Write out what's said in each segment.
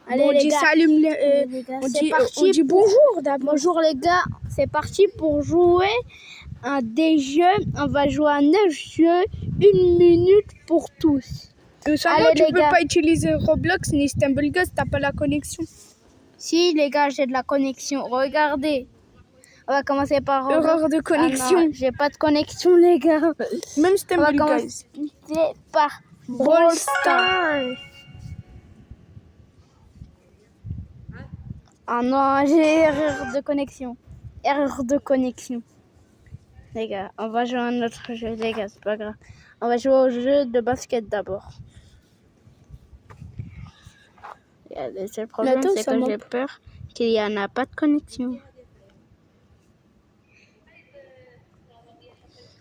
Allez, Bon, on les dit gars. salut, Les gars, on c'est dit, parti on dit pour- bonjour d'abord. Bonjour les gars, c'est parti pour jouer à des jeux. On va jouer à 9 jeux, 1 minute pour tous. Seulement, Allez, tu les peux gars. pas utiliser Roblox ni StumbleGuns, t'as pas la connexion. Si les gars, j'ai de la connexion. Regardez. On va commencer par... Erreur de connexion. Ah non, j'ai pas de connexion les gars. Même On va StumbleGuns. commencer par Brawl Brawl Stars. Ah non, j'ai erreur de connexion. Erreur de connexion. Les gars, on va jouer à un autre jeu, les gars, c'est pas grave. On va jouer au jeu de basket d'abord. Le seul problème, Attends, c'est ça que monte. j'ai peur qu'il n'y en a pas de connexion.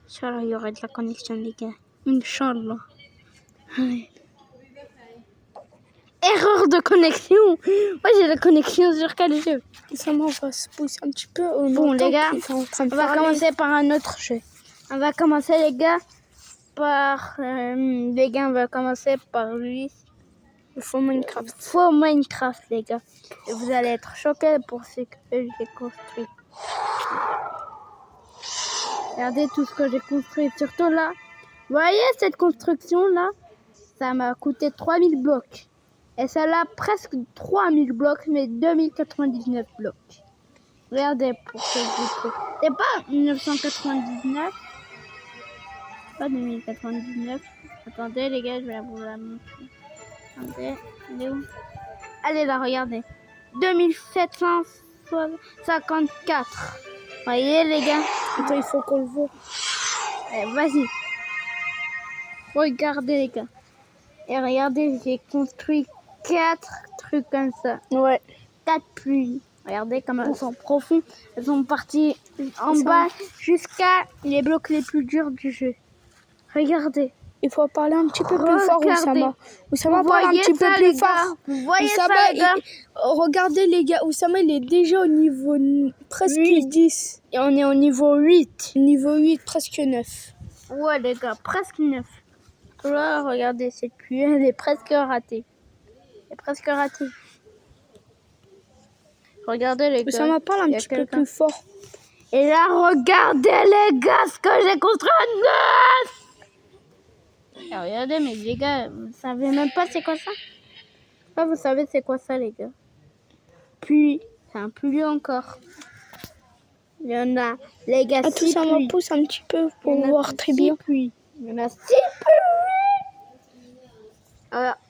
Inch'Allah, il y aurait de la connexion, les gars. Inch'Allah. Ouais. Erreur de connexion. Moi, j'ai la connexion sur quel jeu? Ça va se pousser un petit peu. Bon, les gars, en train de on va parler. commencer par un autre jeu. On va commencer, les gars, par... on va commencer par lui. Il faut Minecraft. Faux Minecraft, les gars. Et vous allez être choqués pour ce que j'ai construit. Regardez tout ce que j'ai construit. Surtout là. Vous voyez cette construction-là? Ça m'a coûté 3000 blocs. Et celle-là, presque 3000 blocs, mais 2099 blocs. Regardez pour que je vous... C'est pas 1999. Pas 2099. Attendez, les gars, je vais vous la montrer. Attendez, elle est où? Allez là, regardez. 2754. Voyez, les gars? Attends, il faut qu'on le voit. Allez, vas-y. Regardez, les gars. Et regardez, j'ai construit 4 trucs comme ça. Ouais. 4 pluies. Regardez comme elles sont profondes. Elles sont parties en bas jusqu'à les blocs les plus durs du jeu. Regardez. Il faut parler un petit peu plus fort, Regardez. Oussama. Oussama, Vous parle un voyez petit peu ça, plus les gars? fort. Vous voyez Oussama, ça, les gars? regardez les gars, Oussama, il est déjà au niveau presque 8. 10. Et on est au niveau 8. Niveau 8, presque 9. Ouais, les gars, presque 9. Là, regardez, cette pluie, elle est presque ratée. Elle est presque ratée. Regardez, les gars. Oussama, parle un Il y a petit peu quelqu'un. plus fort. Et là, regardez, les gars, ce que j'ai construit à 9. Et regardez, mais les gars, vous savez même pas c'est quoi ça? Ah, vous savez c'est quoi ça, les gars? Puis, c'est un pluie encore. Il y en a, les gars, Attends, 6 ça me pluies. pousse un petit peu Il y pour en a voir très 6 bien. pluies. Il y en a 6 pluies.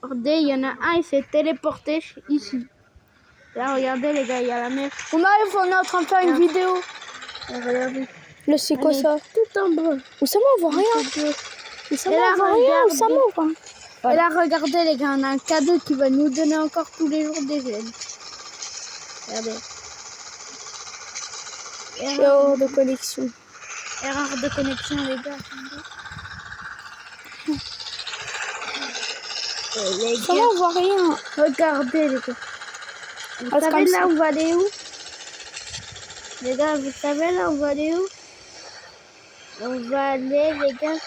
Regardez, il y en a un, il s'est téléporté ici. Là, regardez, les gars, il y a la mer. On arrive, on est en train de faire une vidéo. Et regardez. Là, c'est quoi Elle est ça? tout en bas. Oussama, on voit rien. Oussama, Et là, on voit rien. regardez. Oussama, on voit rien. Et là, regardez, les gars, on a un cadeau qui va nous donner encore tous les jours des ailes. Regardez. Erreur de connexion. Erreur de connexion, les gars. Les Oussama, gars, on voit rien. regardez, les gars. Vous Ah, c'est savez comme là, ça. on va aller où? Les gars, vous savez là, on va aller où? On va aller, les gars,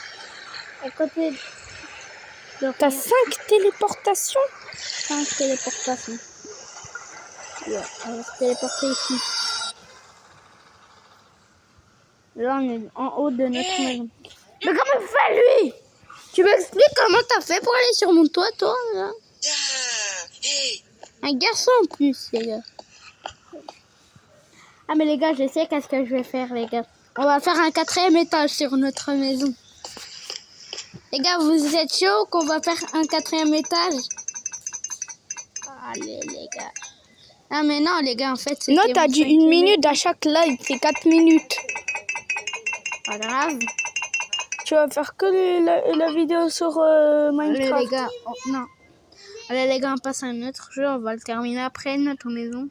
à côté de... T'as 5 téléportations? 5 téléportations. Yeah, on va se téléporter ici. Là, on est en haut de notre maison. Mais comment il fait, lui? Tu m'expliques comment t'as fait pour aller sur mon toit, toi, là? Un garçon, en plus, les gars. Ah, mais les gars, je sais qu'est-ce que je vais faire, les gars. On va faire un 4e étage sur notre maison. Les gars, vous êtes chaud qu'on va faire un 4e étage? Allez, les gars. Ah, mais non, les gars, en fait, c'était Non, t'as mon dit 1 5e minute à chaque live, c'est 4 minutes. Pas grave. Tu vas faire que la vidéo sur Allez, Minecraft. les gars, non. Allez, les gars, on passe à un autre jeu. On va le terminer après notre maison.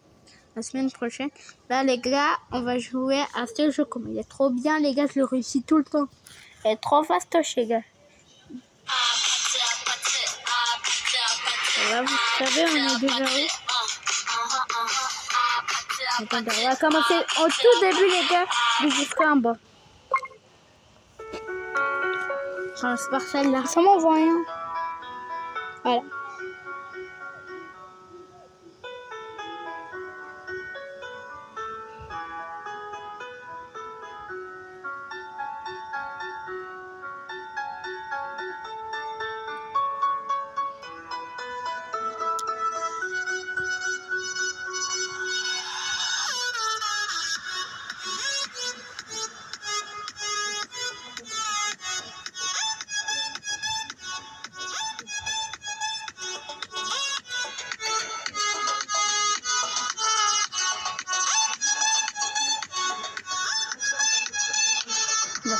La semaine prochaine. Là, les gars, on va jouer à ce jeu. Comme il est trop bien, les gars, je le réussis tout le temps. Il est trop fastoche, les gars. Et là, vous savez, on est déjà où? Attendez, on va commencer au tout début, les gars, jusqu'en bas. Je commence par celle-là. Ça m'en voit rien. Voilà.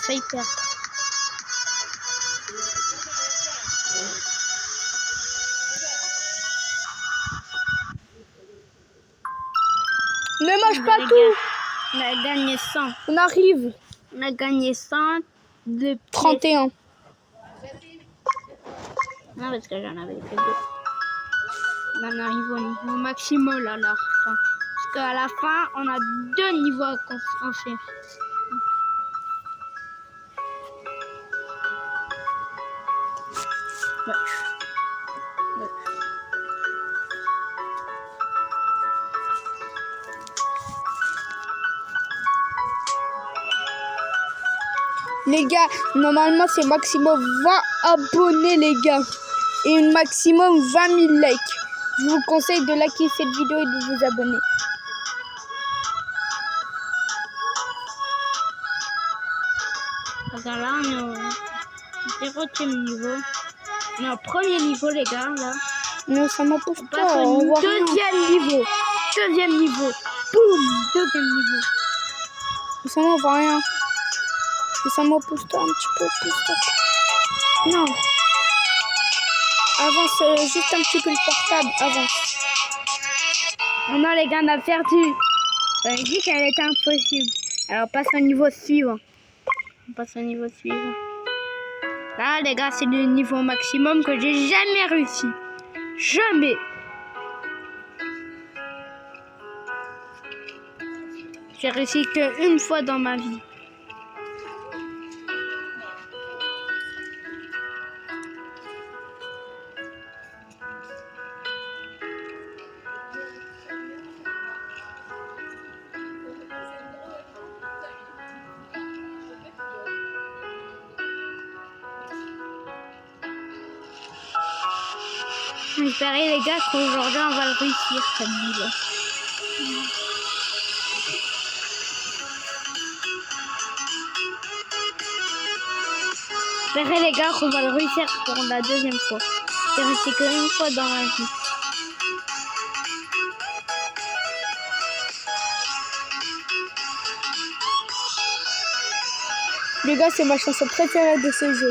failli perdre. Ne mange pas Les tout. gars, on a gagné 100. On arrive. On a gagné 100 de pièces. 31. Non, parce que j'en avais que 2. On arrive au niveau maximum là, à la fin. Parce qu'à la fin, on a 2 niveaux à faire. Ouais. Ouais. Les gars, normalement c'est maximum 20 abonnés les gars. Et un maximum 20 000 likes. Je vous conseille de liker cette vidéo et de vous abonner. Regarde là, on est au 0e niveau. On est au 1er niveau les gars là. Non, ça m'empêche On pas. passe On au voit rien. 2e niveau. 2e niveau. Boum, 2e niveau. Ça m'en voit rien. Ça m'empêche-toi un petit peu plus. Non. Avance juste un petit peu le portable. Avance. Oh non les gars, on a perdu. J'avais dit qu'elle était impossible. Alors on passe au niveau suivant. On passe au niveau suivant. Là les gars, c'est le niveau maximum que j'ai jamais réussi. Jamais. J'ai réussi qu'une fois dans ma vie. J'espère les gars qu'aujourd'hui on va le réussir cette vie-là. J'espère les gars qu'on va le réussir pour la 2e fois. J'ai réussi qu'une fois dans ma vie. Les gars, c'est ma chanson préférée de ce jeu.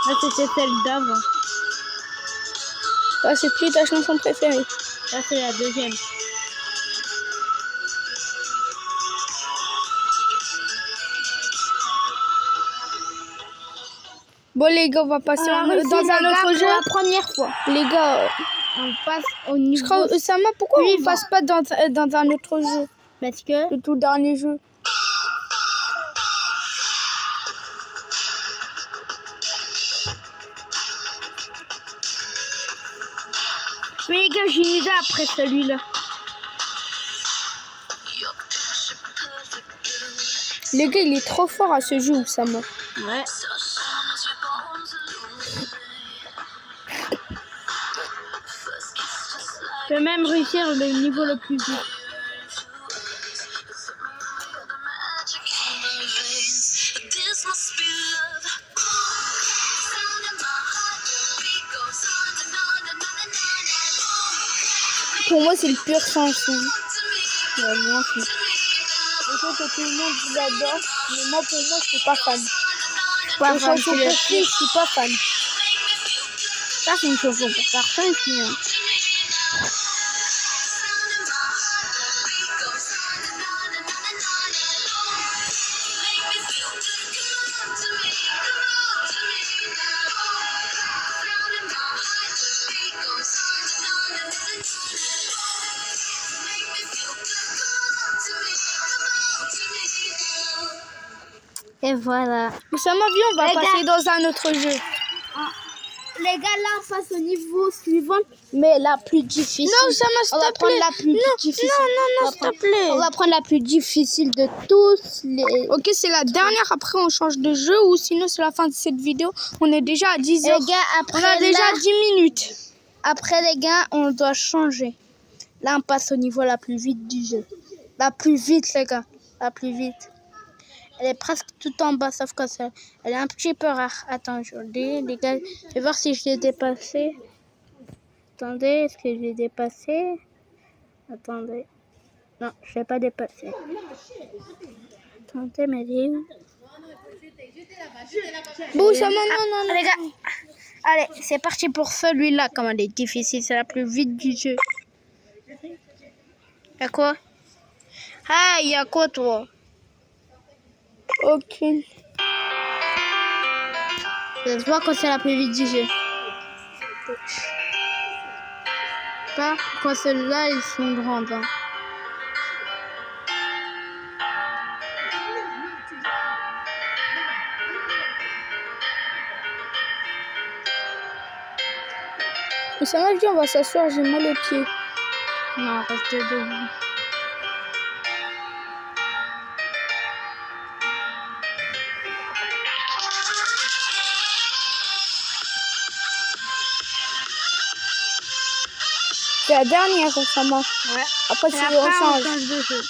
Là c'était celle d'avant. Là, c'est plus ta chanson préférée. Là c'est la 2e. Bon les gars, on va passer dans un autre jeu. La première fois. Les gars, On passe au niveau. je crois, Osama, pourquoi on suivant. passe pas dans un autre jeu? Parce que Le tout dernier jeu. mais les gars, j'ai une idée après celui-là. Les gars, il est trop fort à ce jeu, Osama. Ouais. Je peux même réussir le niveau le plus vite. Pour moi, c'est le pur chanson. Ouais, moi aussi. Je sais que tout le monde l'adore, mais moi, pour moi, je suis pas fan. Pas Les fan, chansons c'est le préférées, je suis pas fan. Ça, c'est une chanson pour personne aussi. Hein. Et voilà. Osama, viens, on va Les passer dans un autre jeu. Les gars, là, on passe au niveau suivant, mais la plus difficile. Non, Osama, s'il On va te prendre plaît. la plus difficile. Non, s'il te plaît. On va prendre la plus difficile de tous les... Ok, c'est la dernière. Après, on change de jeu ou sinon, c'est la fin de cette vidéo. On est déjà à 10 heures. Les gars, On après, a déjà là, 10 minutes. après, les gars, on doit changer. Là, on passe au niveau la plus vite du jeu. La plus vite, les gars. La plus vite. Elle est presque tout en bas, sauf que ça, elle est un petit peu rare. Attends, je le dis, les gars. Je vais voir si je l'ai dépassé. Attendez, est-ce que je l'ai dépassé? Attendez. Non, je ne l'ai pas dépassé. Attendez, mais il est où? Bon, ça non. Les gars, allez, c'est parti pour celui-là. Comme elle est difficile, c'est la plus vite du jeu. Y'a quoi? Ah, y'a quoi, toi? Aucune. Ça se voit quand c'est la plus vite du jeu. Pas quand ceux-là, ils sont grandes. Hein. Ça m'a dit, on va s'asseoir, j'ai mal aux pieds. Non, reste debout. C'est la dernière, récemment. Ouais. Après, Et c'est après, on on change. change de jeu.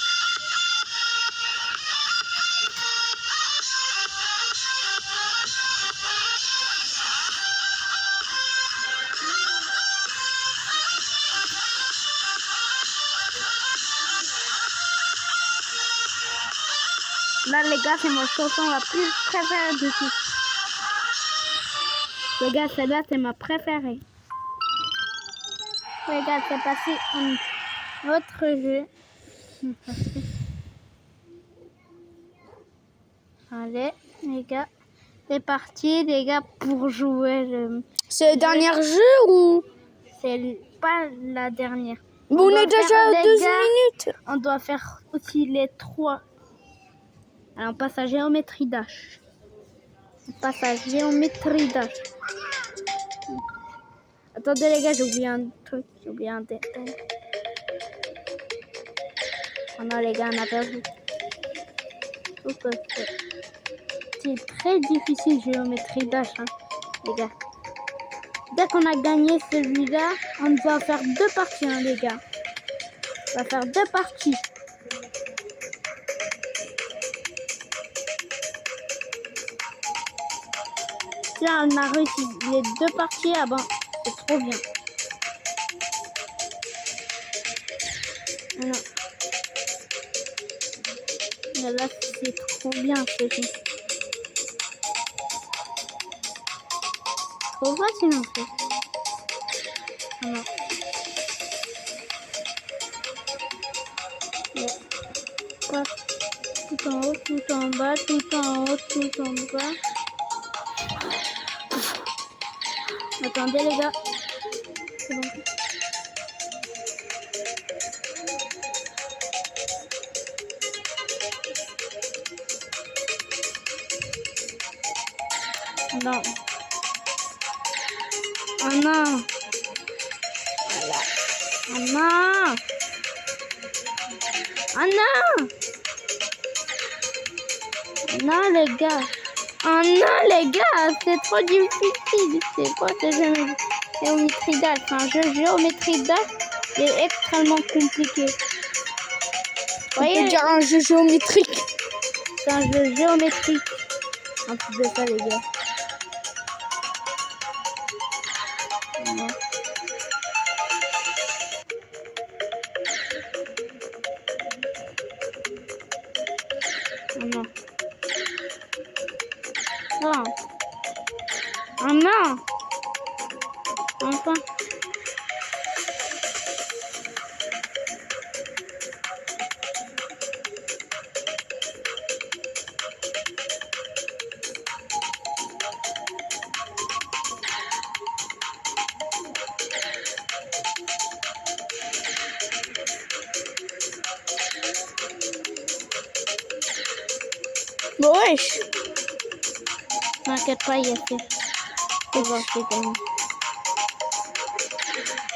Là, les gars, c'est mon chanson la plus préférée de tous. Les gars, celle-là, c'est ma préférée. Les gars, c'est passé un autre jeu. Allez, les gars, c'est parti, les gars, pour jouer. C'est le dernier jeu ou? C'est pas la dernière. Bon, on doit est déjà faire, à les 12 gars, minutes. On doit faire aussi les 3. Alors, on passe à géométrie dash. On passe à géométrie dash. Attendez, les gars, j'ai oublié un truc. J'ai oublié un détail. Oh non, les gars, on a perdu. C'est très difficile, géométrie dash, hein, les gars. Dès qu'on a gagné celui-là, on va faire 2 parties, hein, les gars. On va faire 2 parties. Si on a réussi les 2 parties, ah ben, c'est trop bien. Non. Mais là, c'est trop bien, ce jeu. Trop facile, en fait. Non. Ouais. Tout en haut, tout en bas, tout en haut, tout en bas. Attendez, les gars. C'est bon. Non. Oh non. Voilà. Oh non. Oh non. Non, les gars. Oh non, les gars, c'est trop difficile. C'est quoi ce jeu géométrie dash? C'est un jeu géométrie dash qui est extrêmement compliqué. On peut dire un jeu géométrique. C'est un jeu géométrique. En plus de ça, les gars. Non. Non. Non. Oh non. Enfin. Bon, wesh. T'inquiète pas, il y a fait. C'est bon, c'est gagné.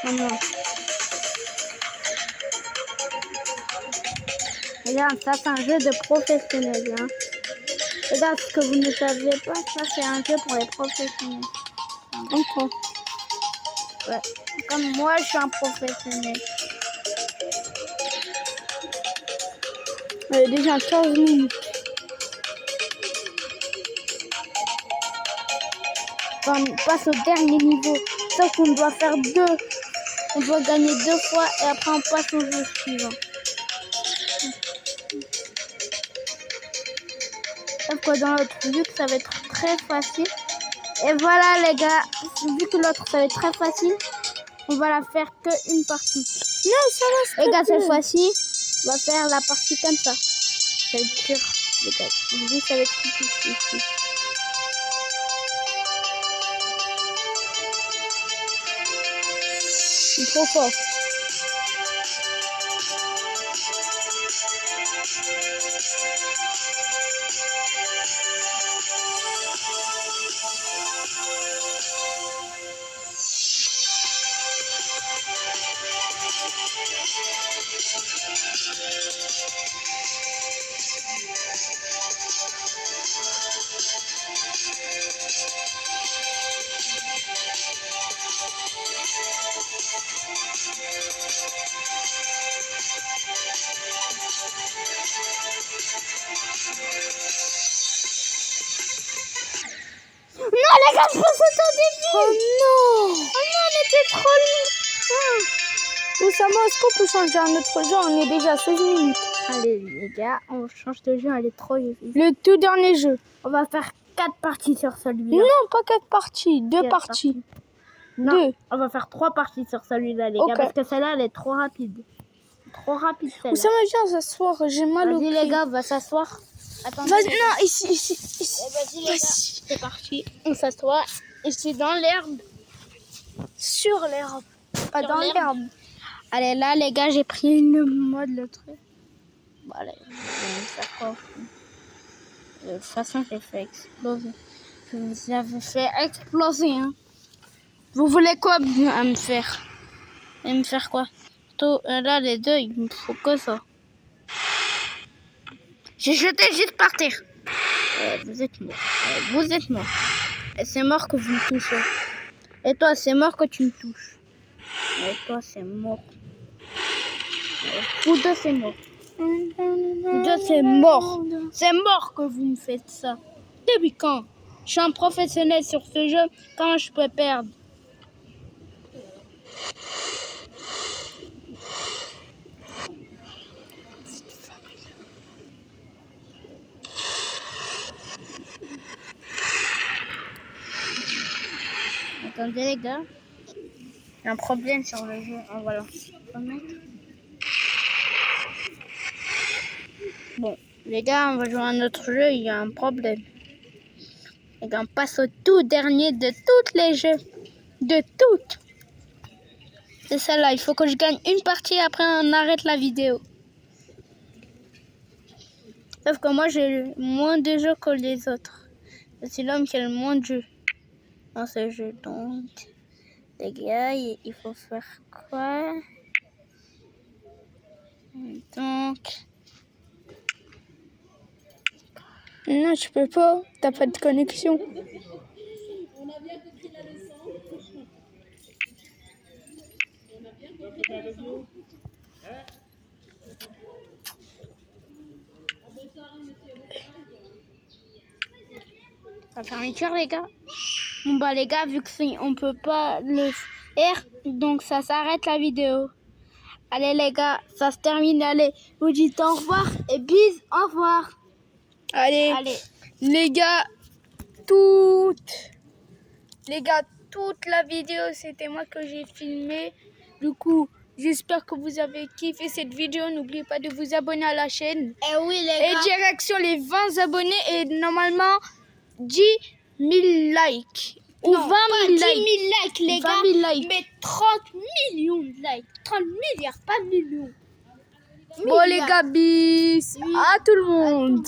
Oh non. Regarde, ça c'est un jeu de professionnels. Hein. Regarde, ce que vous ne saviez pas, ça c'est un jeu pour les professionnels. Encore. Ouais. Comme moi, je suis un professionnel. Déjà 15 minutes. On passe au dernier niveau. Sauf qu'on doit faire 2. On doit gagner 2 fois et après on passe au jeu suivant. Sauf que dans l'autre, vu que ça va être très facile. Et voilà les gars, vu que l'autre ça va être très facile, on va la faire que une partie. Non, ça va. Les gars, cette fois-ci, on va faire la partie comme ça. Ça va être dur, les gars. Lui, ça va être difficile ici. C'est trop fort. Non, les gars, je pense au début. Oh non! Oh non, on était trop loin. Oussama, est-ce qu'on peut changer un autre jeu? On est déjà à 16 minutes. Allez, les gars, on change de jeu, elle est trop difficile. Le tout dernier jeu. On va faire 4 parties sur celui-là. Non, pas 4 parties, 2 4 parties. Non, 2. on va faire 3 parties sur celui-là, les Ok. gars, parce que celle-là, elle est trop rapide. Trop rapide, celle-là. Oussama, viens s'asseoir, j'ai mal au Vas-y, pied. les gars, on va s'asseoir. Attendez. Vas-y, les gars. non, ici. Vas-y, les gars, Vas-y. c'est parti. On s'assoit. Ici, dans l'herbe. Sur l'herbe, pas Sur dans l'herbe. l'herbe. Allez, là, les gars, j'ai pris une mode, le truc. Bon, allez, je vais faire quoi? De toute façon, j'ai fait exploser. Je vous avais fait exploser, hein. Vous voulez quoi à me faire? Et me faire quoi? Là, les deux, il me faut que ça. J'ai jeté juste par terre. Vous êtes mort. Vous êtes mort. Et c'est mort que vous me touchez. Et toi, c'est mort que tu me touches. Et toi, c'est mort. Vous deux, c'est mort. Vous deux, c'est mort. C'est mort que vous me faites ça. Depuis quand? Je suis un professionnel sur ce jeu. Comment je peux perdre? Attendez les gars, j'ai un problème sur le jeu. Ah, voilà. Bon, les gars, on va jouer à un autre jeu. Il y a un problème. Les gars, on passe au tout dernier de tous les jeux. De toutes. C'est ça là. Il faut que je gagne une partie. Après, on arrête la vidéo. Sauf que moi, j'ai moins de jeux que les autres. C'est l'homme qui a le moins de jeux dans ce jeu. Donc, les gars, il faut faire quoi? Donc, Non, tu peux pas. T'as pas de connexion. la fermeture, les gars. Bon, bah, les gars, vu que on peut pas le faire, donc ça s'arrête la vidéo. Allez, les gars, ça se termine. Allez, vous dites au revoir et bis, au revoir. Allez, Allez. les gars, toute la vidéo, c'était moi que j'ai filmé. Du coup, j'espère que vous avez kiffé cette vidéo. N'oubliez pas de vous abonner à la chaîne. Eh oui, les Et gars. direction les 20 abonnés et normalement 10 000 likes. Ou Non, 20 pas 000 10 000 likes. likes, les 20 gars. 000 likes. Mais 30 millions de likes. 30 milliards, pas millions. Bon les gars, bis à tout le monde.